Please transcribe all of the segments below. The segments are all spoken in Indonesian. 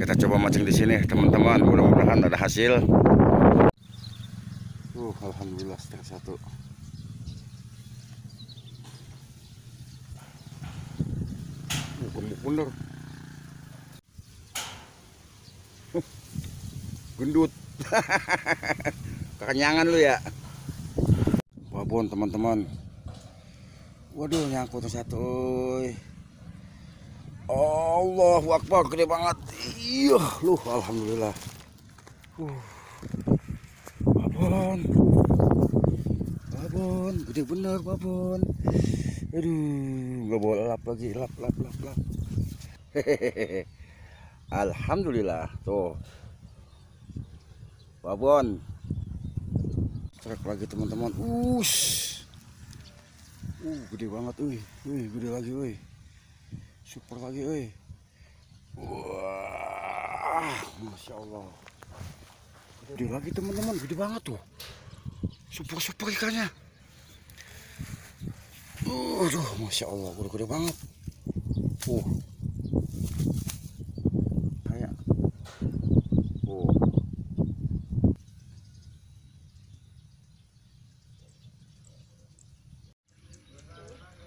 Kita coba mancing di sini, teman-teman. Mudah-mudahan ada hasil. Alhamdulillah strike satu. Gemuk bener. Gendut. Kekenyangan lu ya. Babon, teman-teman. Waduh, nyangkut satu. Allahu Akbar, gede banget. Iya, lu alhamdulillah. Babon. Babon, gede bener babon. Aduh, nggak boleh lap lagi, lap. Hehehe. Alhamdulillah, tuh. Babon. Strike lagi, teman-teman. Gede banget, gede lagi, super lagi, wah, masya Allah, gede lagi, teman-teman, gede banget tuh, super ikannya. Aduh, masya Allah, gede banget. Kayak,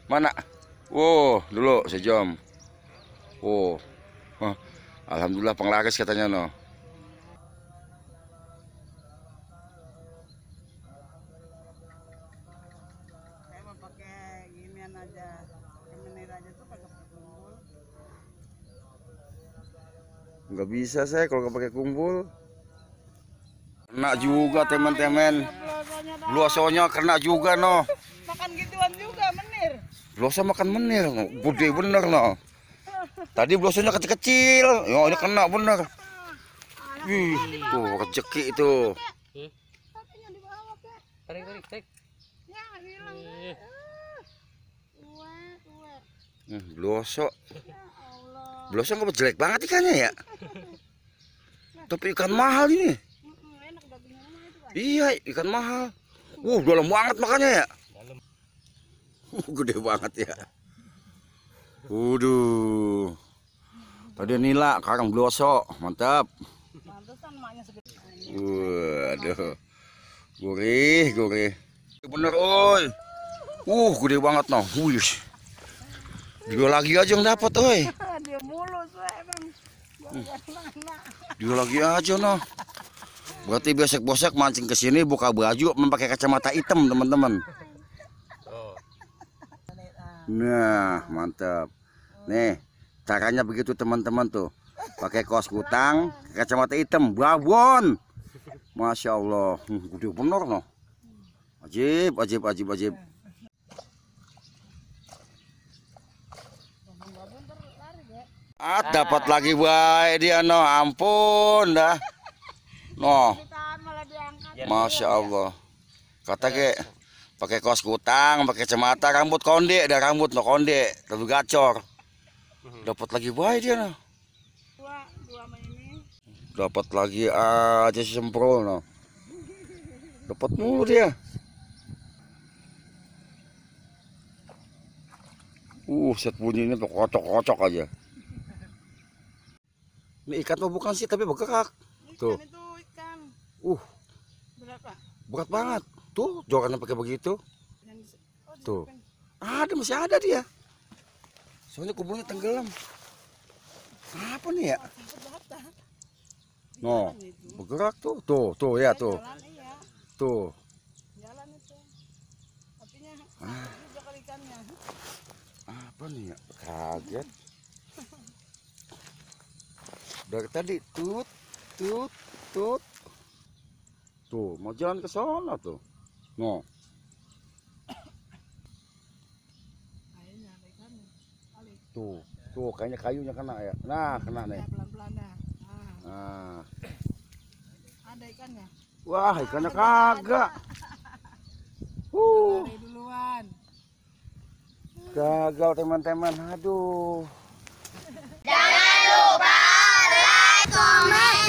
mana? Dulu sejam. Alhamdulillah penglaris katanya no. Emang pakai ginian aja, menir aja tuh pakai kumpul. Nggak bisa saya kalau nggak pakai kumpul. Kena juga teman-teman. Blosonya kena juga no. Makan gituan juga menir. Bloso makan menir, gede bener no. Tadi blosonya kecil-kecil, ya ini kena bener. Tuh rezeki itu. Tarik. Bloso nggak jelek banget ikannya ya. Tapi ikan mahal ini. Iya, ikan mahal. Dalam banget makanya ya. Gede banget ya. Tadi nila, sekarang bloso, mantap. Waduh, gurih. Bener, oi. Gede banget noh. Dia lagi aja yang dapat, oi. Dia mulus, emang. Dia lagi aja noh. Berarti besok mancing ke sini buka baju, memakai kacamata hitam, teman-teman. Nah, mantap. Nih, caranya begitu teman-teman tuh. Pakai kaos kutang, kacamata hitam, babon. Masya Allah, gede bener noh. Ajib. Dapat lagi baik dia noh, ampun dah. Noh. Masya Allah. Kata ke pakai kaos kutang, pakai kacamata, rambut konde, ada rambut no konde, tapi gacor. Dapat lagi baik dia no. Dua sama ini. Dapat lagi aja si semprol no. Dapat mulu dia. Set bunyinya tuh kocok aja. Ini ikan tuh bukan sih, tapi bergerak. Tuh. Itu ikan. Berapa? Berat banget. Tuh, jorannya pakai begitu. Tuh. Masih ada dia. Soalnya kuburnya tenggelam. Apa nih ya? No, bergerak tuh. Tuh ya tuh. Tuh. Jalan itu. Apinya juga kali ikannya. Apa nih ya? Kaget. Dari tadi tut. Tuh, mau jalan ke sana tuh. No. Tuh, kayaknya kayunya kena ya. Nah, kena nih. Pelan-pelan dah. Nah. Ada ikannya. Wah, ikannya kagak. Lari duluan. Gagal teman-teman. Aduh. Jangan lupa like, comment,